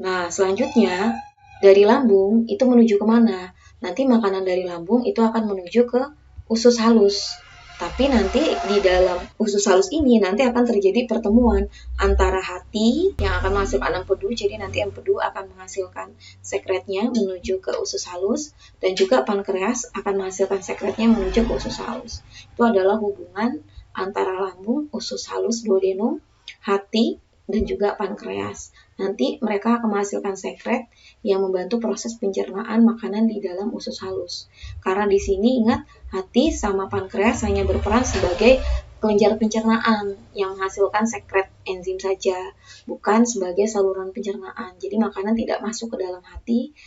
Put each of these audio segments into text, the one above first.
Nah, selanjutnya dari lambung itu menuju kemana? Nanti makanan dari lambung itu akan menuju ke usus halus. Tapi nanti di dalam usus halus ini nanti akan terjadi pertemuan antara hati yang akan menghasilkan empedu, jadi nanti empedu akan menghasilkan sekretnya menuju ke usus halus, dan juga pankreas akan menghasilkan sekretnya menuju ke usus halus. Itu adalah hubungan antara lambung, usus halus, duodenum, hati, dan juga pankreas. Nanti mereka akan menghasilkan sekret yang membantu proses pencernaan makanan di dalam usus halus. Karena di sini ingat, hati sama pankreas hanya berperan sebagai kelenjar pencernaan yang menghasilkan sekret enzim saja, bukan sebagai saluran pencernaan. Jadi makanan tidak masuk ke dalam hati,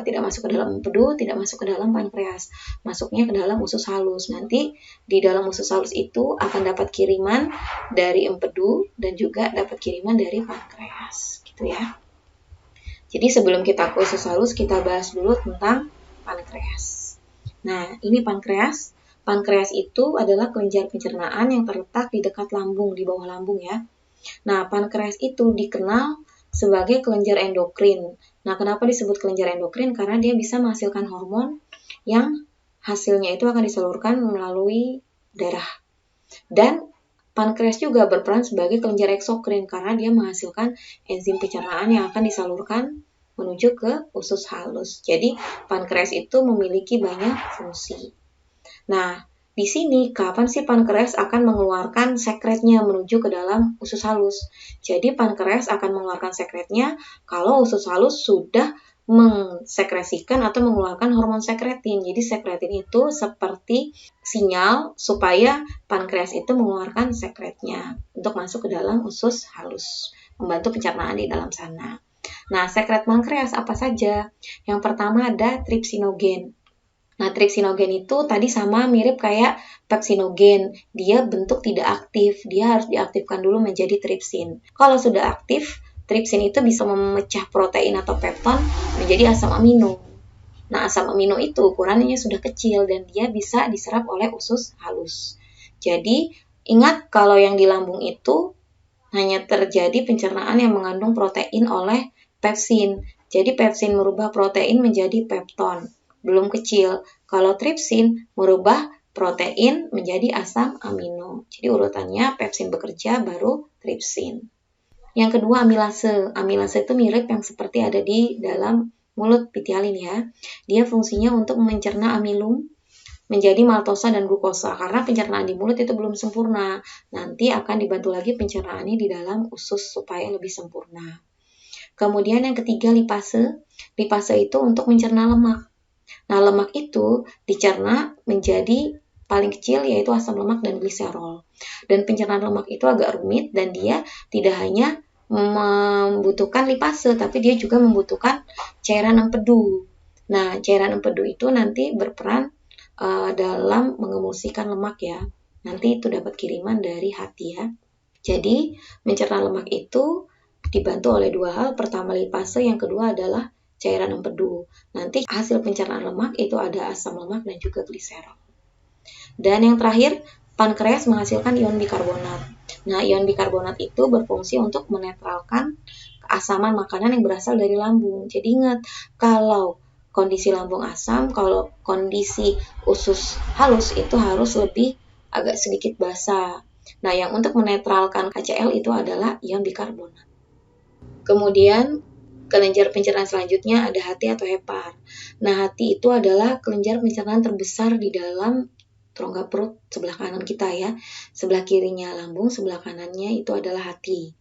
tidak masuk ke dalam empedu, tidak masuk ke dalam pankreas, masuknya ke dalam usus halus. Nanti di dalam usus halus itu akan dapat kiriman dari empedu dan juga dapat kiriman dari pankreas, gitu ya. Jadi sebelum kita ke usus halus, kita bahas dulu tentang pankreas. Nah, ini pankreas. Pankreas itu adalah kelenjar pencernaan yang terletak di dekat lambung, di bawah lambung ya. Nah, pankreas itu dikenal sebagai kelenjar endokrin. Nah, kenapa disebut kelenjar endokrin? Karena dia bisa menghasilkan hormon yang hasilnya itu akan disalurkan melalui darah. Dan pankreas juga berperan sebagai kelenjar eksokrin karena dia menghasilkan enzim pencernaan yang akan disalurkan menuju ke usus halus. Jadi, pankreas itu memiliki banyak fungsi. Nah, di sini kapan sih pankreas akan mengeluarkan sekretnya menuju ke dalam usus halus? Jadi pankreas akan mengeluarkan sekretnya kalau usus halus sudah mensekresikan atau mengeluarkan hormon sekretin. Jadi sekretin itu seperti sinyal supaya pankreas itu mengeluarkan sekretnya untuk masuk ke dalam usus halus, membantu pencernaan di dalam sana. Nah, sekret pankreas apa saja? Yang pertama ada tripsinogen. Nah, tripsinogen itu tadi sama mirip kayak pepsinogen. Dia bentuk tidak aktif, dia harus diaktifkan dulu menjadi tripsin. Kalau sudah aktif, tripsin itu bisa memecah protein atau pepton menjadi asam amino. Nah, asam amino itu ukurannya sudah kecil dan dia bisa diserap oleh usus halus. Jadi, ingat kalau yang di lambung itu hanya terjadi pencernaan yang mengandung protein oleh pepsin. Jadi, pepsin merubah protein menjadi pepton. Belum kecil. Kalau tripsin merubah protein menjadi asam amino. Jadi urutannya pepsin bekerja baru tripsin. Yang kedua amilase. Amilase itu mirip yang seperti ada di dalam mulut pitialin ya. Dia fungsinya untuk mencerna amilum menjadi maltosa dan glukosa karena pencernaan di mulut itu belum sempurna. Nanti akan dibantu lagi pencernaannya di dalam usus supaya lebih sempurna. Kemudian yang ketiga lipase. Lipase itu untuk mencerna lemak. Nah, lemak itu dicerna menjadi paling kecil yaitu asam lemak dan gliserol. Dan pencernaan lemak itu agak rumit dan dia tidak hanya membutuhkan lipase, tapi dia juga membutuhkan cairan empedu. Nah, cairan empedu itu nanti berperan dalam mengemulsikan lemak ya. Nanti itu dapat kiriman dari hati ya. Jadi, mencerna lemak itu dibantu oleh dua hal. Pertama lipase, yang kedua adalah cairan empedu. Nanti hasil pencernaan lemak itu ada asam lemak dan juga gliserol. Dan yang terakhir, pankreas menghasilkan ion bikarbonat. Nah, ion bikarbonat itu berfungsi untuk menetralkan keasaman makanan yang berasal dari lambung. Jadi ingat, kalau kondisi lambung asam, kalau kondisi usus halus itu harus lebih agak sedikit basah. Nah, yang untuk menetralkan HCl itu adalah ion bikarbonat. Kemudian kelenjar pencernaan selanjutnya ada hati atau hepar. Nah, hati itu adalah kelenjar pencernaan terbesar di dalam rongga perut sebelah kanan kita ya. Sebelah kirinya lambung, sebelah kanannya itu adalah hati.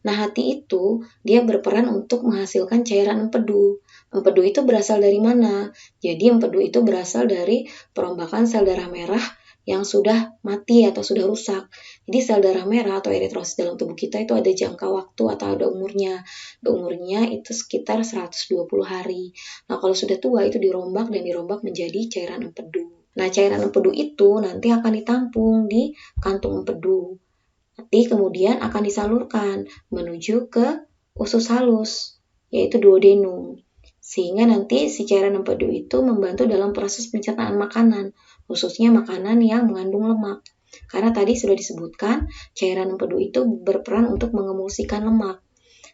Nah, hati itu dia berperan untuk menghasilkan cairan empedu. Empedu itu berasal dari mana? Jadi empedu itu berasal dari perombakan sel darah merah yang sudah mati atau sudah rusak. Jadi sel darah merah atau eritrosit dalam tubuh kita itu ada jangka waktu atau ada umurnya. Umurnya itu sekitar 120 hari. Nah, kalau sudah tua itu dirombak dan dirombak menjadi cairan empedu. Nah, cairan empedu itu nanti akan ditampung di kantung empedu. Nanti kemudian akan disalurkan menuju ke usus halus, yaitu duodenum. Sehingga nanti si cairan empedu itu membantu dalam proses pencernaan makanan, khususnya makanan yang mengandung lemak. Karena tadi sudah disebutkan, cairan empedu itu berperan untuk mengemulsikan lemak.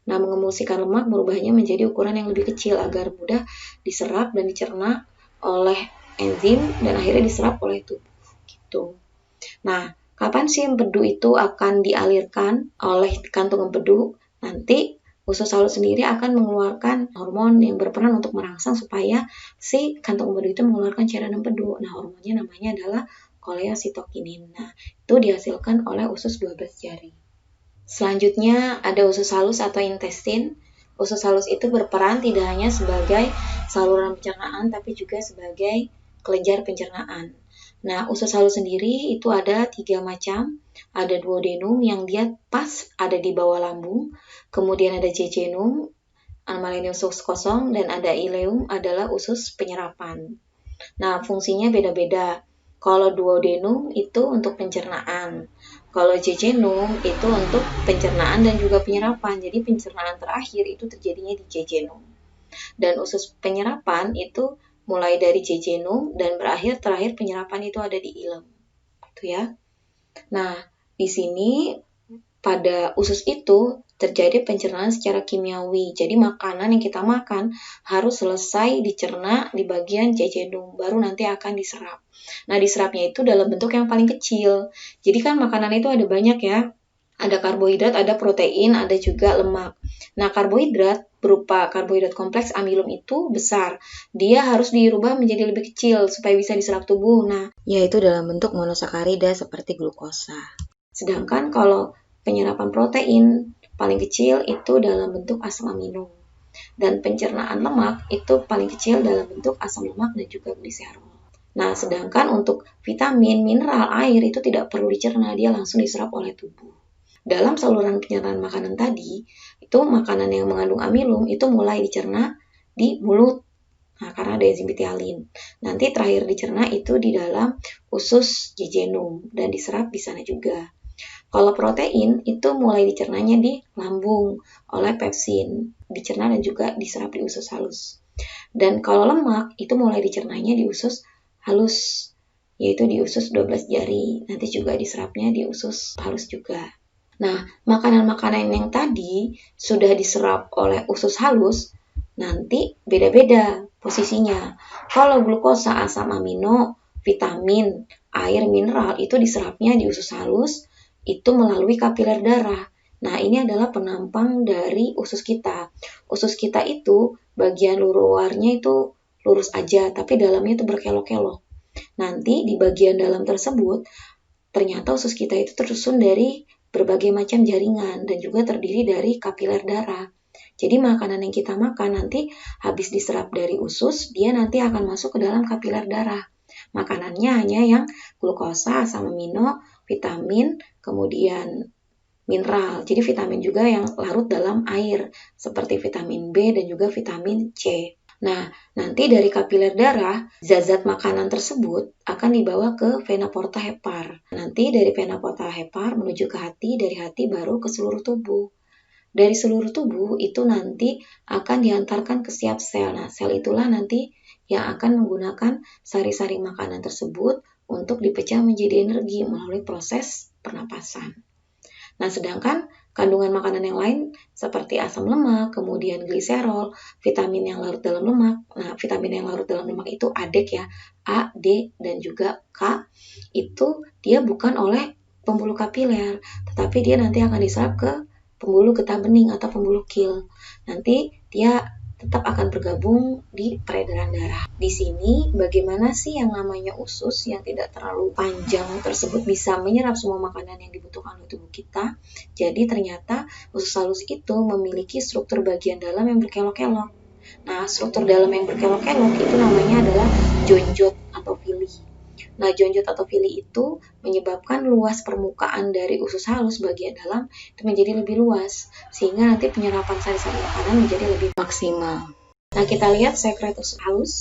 Nah, mengemulsikan lemak merubahnya menjadi ukuran yang lebih kecil agar mudah diserap dan dicerna oleh enzim dan akhirnya diserap oleh tubuh. Gitu. Nah, kapan sih empedu itu akan dialirkan oleh kantung empedu? Nanti usus halus sendiri akan mengeluarkan hormon yang berperan untuk merangsang supaya si kantung empedu itu mengeluarkan cairan empedu. Nah, hormonnya namanya adalah koleositokinin. Nah, itu dihasilkan oleh usus 12 jari. Selanjutnya ada usus halus atau intestin. Usus halus itu berperan tidak hanya sebagai saluran pencernaan tapi juga sebagai kelenjar pencernaan. Nah, usus halus sendiri itu ada 3 macam. Ada duodenum yang dia pas ada di bawah lambung, kemudian ada jejunum, amalia usus kosong, dan ada ileum adalah usus penyerapan. Nah, fungsinya beda-beda. Kalau duodenum itu untuk pencernaan. Kalau jejunum itu untuk pencernaan dan juga penyerapan. Jadi pencernaan terakhir itu terjadinya di jejunum. Dan usus penyerapan itu mulai dari jejunum dan terakhir penyerapan itu ada di ileum. Gitu ya. Nah, di sini pada usus itu terjadi pencernaan secara kimiawi. Jadi makanan yang kita makan harus selesai dicerna di bagian jejunum, baru nanti akan diserap. Nah, diserapnya itu dalam bentuk yang paling kecil. Jadi kan makanan itu ada banyak ya. Ada karbohidrat, ada protein, ada juga lemak. Nah, karbohidrat berupa karbohidrat kompleks amilum itu besar. Dia harus dirubah menjadi lebih kecil supaya bisa diserap tubuh. Nah, yaitu dalam bentuk monosakarida seperti glukosa. Sedangkan kalau penyerapan protein paling kecil itu dalam bentuk asam amino. Dan pencernaan lemak itu paling kecil dalam bentuk asam lemak dan juga gliserol. Nah, sedangkan untuk vitamin, mineral, air itu tidak perlu dicerna, dia langsung diserap oleh tubuh. Dalam saluran pencernaan makanan tadi, itu makanan yang mengandung amilum itu mulai dicerna di mulut. Nah, karena ada enzim betialin. Nanti terakhir dicerna itu di dalam usus jejunum dan diserap di sana juga. Kalau protein itu mulai dicernanya di lambung oleh pepsin, dicerna dan juga diserap di usus halus. Dan kalau lemak itu mulai dicernanya di usus halus, yaitu di usus 12 jari. Nanti juga diserapnya di usus halus juga. Nah, makanan-makanan yang tadi sudah diserap oleh usus halus, nanti beda-beda posisinya. Kalau glukosa, asam amino, vitamin, air, mineral itu diserapnya di usus halus, itu melalui kapiler darah. Nah, ini adalah penampang dari usus kita. Usus kita itu bagian luarnya itu lurus aja, tapi dalamnya itu berkelok-kelok. Nanti di bagian dalam tersebut, ternyata usus kita itu tersusun dari berbagai macam jaringan dan juga terdiri dari kapiler darah. Jadi makanan yang kita makan nanti habis diserap dari usus, dia nanti akan masuk ke dalam kapiler darah. Makanannya hanya yang glukosa, asam amino, vitamin, kemudian mineral. Jadi vitamin juga yang larut dalam air, seperti vitamin B dan juga vitamin C. Nah, nanti dari kapiler darah, zat-zat makanan tersebut akan dibawa ke vena porta hepar. Nanti dari vena porta hepar menuju ke hati, dari hati baru ke seluruh tubuh. Dari seluruh tubuh itu nanti akan diantarkan ke setiap sel. Nah, sel itulah nanti yang akan menggunakan sari-sari makanan tersebut untuk dipecah menjadi energi melalui proses pernapasan. Nah, sedangkan kandungan makanan yang lain seperti asam lemak, kemudian gliserol, vitamin yang larut dalam lemak. Nah, vitamin yang larut dalam lemak itu ADEK ya, A, D, dan juga K. Itu dia bukan oleh pembuluh kapiler, tetapi dia nanti akan diserap ke pembuluh getah bening atau pembuluh kil. Nanti dia tetap akan bergabung di peredaran darah. Di sini bagaimana sih yang namanya usus yang tidak terlalu panjang tersebut bisa menyerap semua makanan yang dibutuhkan oleh tubuh kita. Jadi ternyata usus halus itu memiliki struktur bagian dalam yang berkelok-kelok. Nah, struktur dalam yang berkelok-kelok itu namanya adalah jonjot atau villi. Nah, jonjot atau villi itu menyebabkan luas permukaan dari usus halus bagian dalam itu menjadi lebih luas, sehingga nanti penyerapan sari-sari makanan menjadi lebih maksimal. Nah, kita lihat sekret usus halus.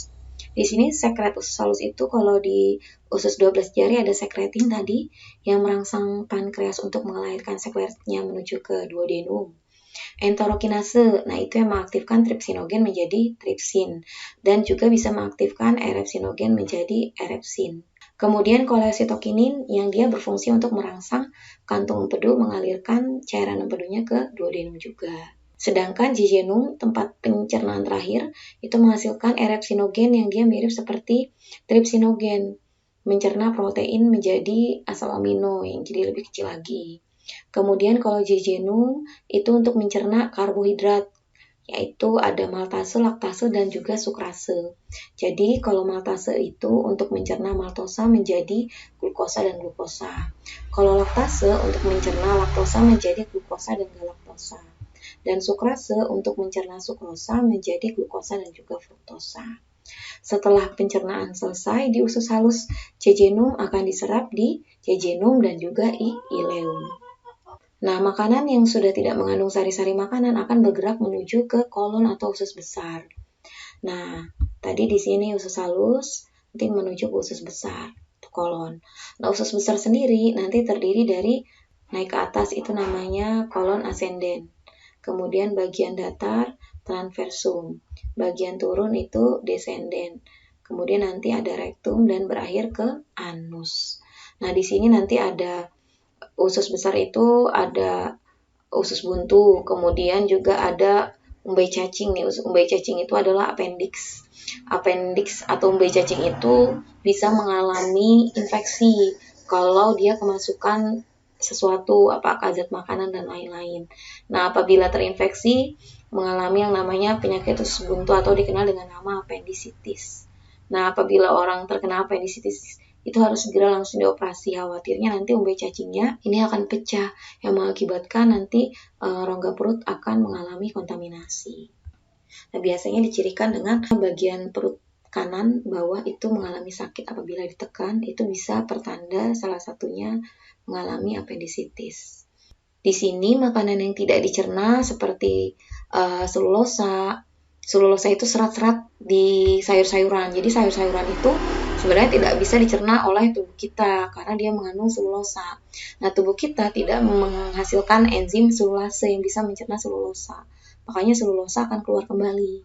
Di sini sekret usus halus itu kalau di usus 12 jari ada sekretin tadi yang merangsang pankreas untuk mengalirkan sekretnya menuju ke duodenum. Entorokinase, nah itu yang mengaktifkan tripsinogen menjadi tripsin dan juga bisa mengaktifkan erepsinogen menjadi erepsin. Kemudian koleositokinin yang dia berfungsi untuk merangsang kantung empedu mengalirkan cairan empedunya ke duodenum juga. Sedangkan jejunum, tempat pencernaan terakhir, itu menghasilkan erepsinogen yang dia mirip seperti tripsinogen, mencerna protein menjadi asam amino yang jadi lebih kecil lagi. Kemudian kalau jejunum itu untuk mencerna karbohidrat, yaitu ada maltase, laktase, dan juga sukrase. Jadi kalau maltase itu untuk mencerna maltosa menjadi glukosa dan glukosa. Kalau laktase untuk mencerna laktosa menjadi glukosa dan galaktosa. Dan sukrase untuk mencerna sukrosa menjadi glukosa dan juga fruktosa. Setelah pencernaan selesai di usus halus, jejunum akan diserap di jejunum dan juga ileum. Nah, makanan yang sudah tidak mengandung sari-sari makanan akan bergerak menuju ke kolon atau usus besar. Nah, tadi di sini usus halus, nanti menuju ke usus besar, kolon. Nah, usus besar sendiri nanti terdiri dari naik ke atas itu namanya kolon ascendens. Kemudian bagian datar transversum. Bagian turun itu descendens. Kemudian nanti ada rektum dan berakhir ke anus. Nah, di sini nanti ada usus besar itu ada usus buntu, kemudian juga ada umbai cacing nih. Umbai cacing itu adalah appendix. Appendix atau umbai cacing itu bisa mengalami infeksi kalau dia kemasukan sesuatu, apakah zat makanan dan lain-lain. Nah, apabila terinfeksi mengalami yang namanya penyakit usus buntu atau dikenal dengan nama appendicitis. Nah, apabila orang terkena appendicitis itu harus segera langsung dioperasi, khawatirnya nanti umbai cacingnya ini akan pecah yang mengakibatkan nanti rongga perut akan mengalami kontaminasi. Nah, biasanya dicirikan dengan bagian perut kanan bawah itu mengalami sakit apabila ditekan, itu bisa pertanda salah satunya mengalami appendicitis. Di sini makanan yang tidak dicerna seperti selulosa. Selulosa itu serat-serat di sayur-sayuran. Jadi sayur-sayuran itu sebenarnya tidak bisa dicerna oleh tubuh kita karena dia mengandung selulosa. Nah, tubuh kita tidak menghasilkan enzim selulase yang bisa mencerna selulosa. Makanya selulosa akan keluar kembali.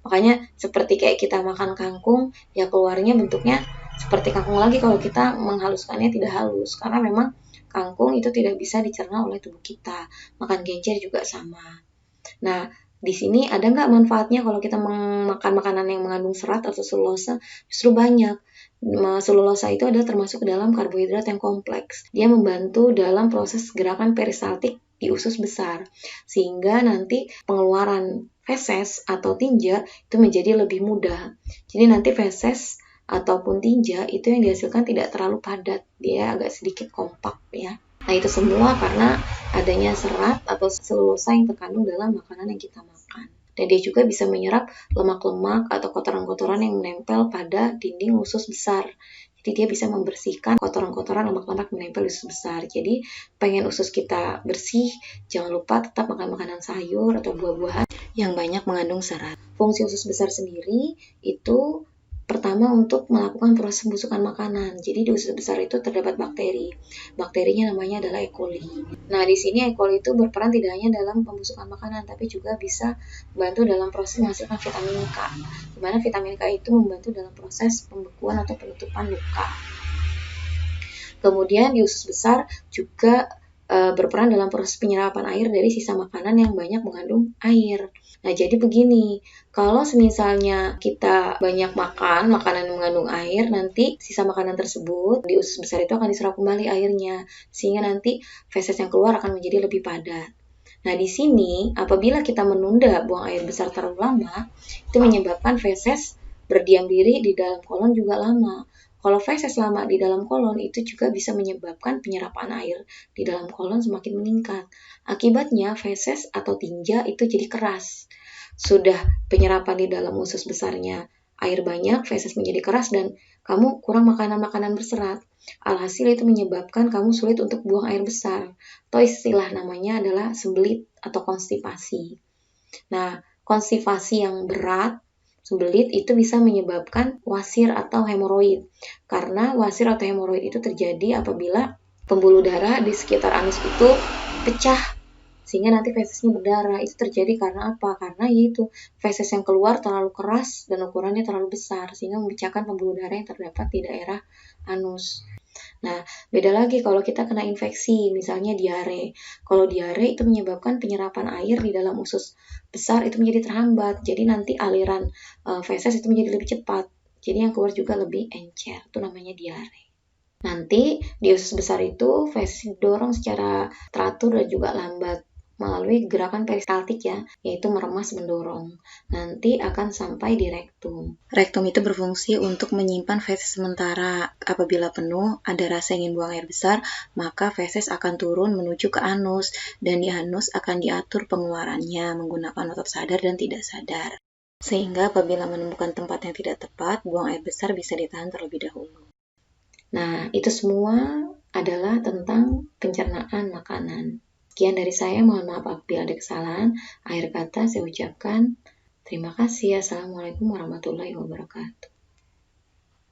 Makanya seperti kayak kita makan kangkung, ya keluarnya bentuknya seperti kangkung lagi kalau kita menghaluskannya tidak halus. Karena memang kangkung itu tidak bisa dicerna oleh tubuh kita. Makan genjer juga sama. Nah, di sini ada nggak manfaatnya kalau kita makan makanan yang mengandung serat atau selulosa? Justru banyak. Selulosa itu ada termasuk ke dalam karbohidrat yang kompleks. Dia membantu dalam proses gerakan peristaltik di usus besar, sehingga nanti pengeluaran feses atau tinja itu menjadi lebih mudah. Jadi nanti feses ataupun tinja itu yang dihasilkan tidak terlalu padat, dia agak sedikit kompak ya. Nah, itu semua karena adanya serat atau selulosa yang terkandung dalam makanan yang kita makan. Dan dia juga bisa menyerap lemak-lemak atau kotoran-kotoran yang menempel pada dinding usus besar. Jadi dia bisa membersihkan kotoran-kotoran lemak-lemak yang menempel di usus besar. Jadi pengen usus kita bersih, jangan lupa tetap makan makanan sayur atau buah-buahan yang banyak mengandung serat. Fungsi usus besar sendiri itu pertama untuk melakukan proses pembusukan makanan. Jadi di usus besar itu terdapat bakteri. Bakterinya namanya adalah E. coli. Nah, di sini E. coli itu berperan tidak hanya dalam pembusukan makanan, tapi juga bisa membantu dalam proses menghasilkan vitamin K. Di mana vitamin K itu membantu dalam proses pembekuan atau penutupan luka. Kemudian di usus besar juga berperan dalam proses penyerapan air dari sisa makanan yang banyak mengandung air. Nah, jadi begini, kalau misalnya kita banyak makan makanan yang mengandung air, nanti sisa makanan tersebut di usus besar itu akan diserap kembali airnya, sehingga nanti feses yang keluar akan menjadi lebih padat. Nah, di sini apabila kita menunda buang air besar terlalu lama, itu menyebabkan feses berdiam diri di dalam kolon juga lama. Kalau feses lama di dalam kolon itu juga bisa menyebabkan penyerapan air di dalam kolon semakin meningkat. Akibatnya feses atau tinja itu jadi keras. Sudah penyerapan di dalam usus besarnya air banyak, feses menjadi keras dan kamu kurang makanan-makanan berserat. Alhasil itu menyebabkan kamu sulit untuk buang air besar. Atau istilah namanya adalah sembelit atau konstipasi. Nah, konstipasi yang berat sembelit itu bisa menyebabkan wasir atau hemoroid. Karena wasir atau hemoroid itu terjadi apabila pembuluh darah di sekitar anus itu pecah sehingga nanti fesesnya berdarah. Itu terjadi karena apa? Karena yaitu feses yang keluar terlalu keras dan ukurannya terlalu besar sehingga memecahkan pembuluh darah yang terdapat di daerah anus. Nah, beda lagi kalau kita kena infeksi, misalnya diare. Kalau diare itu menyebabkan penyerapan air di dalam usus besar itu menjadi terhambat. Jadi nanti aliran feses itu menjadi lebih cepat. Jadi yang keluar juga lebih encer. Itu namanya diare. Nanti di usus besar itu feses didorong secara teratur dan juga lambat melalui gerakan peristaltik ya, yaitu meremas mendorong. Nanti akan sampai di rektum. Rektum itu berfungsi untuk menyimpan feses sementara. Apabila penuh, ada rasa ingin buang air besar, maka feses akan turun menuju ke anus, dan di anus akan diatur pengeluarannya menggunakan otot sadar dan tidak sadar. Sehingga apabila menemukan tempat yang tidak tepat, buang air besar bisa ditahan terlebih dahulu. Nah, itu semua adalah tentang pencernaan makanan. Sekian dari saya, mohon maaf apabila ada kesalahan. Akhir kata saya ucapkan terima kasih. Assalamualaikum warahmatullahi wabarakatuh.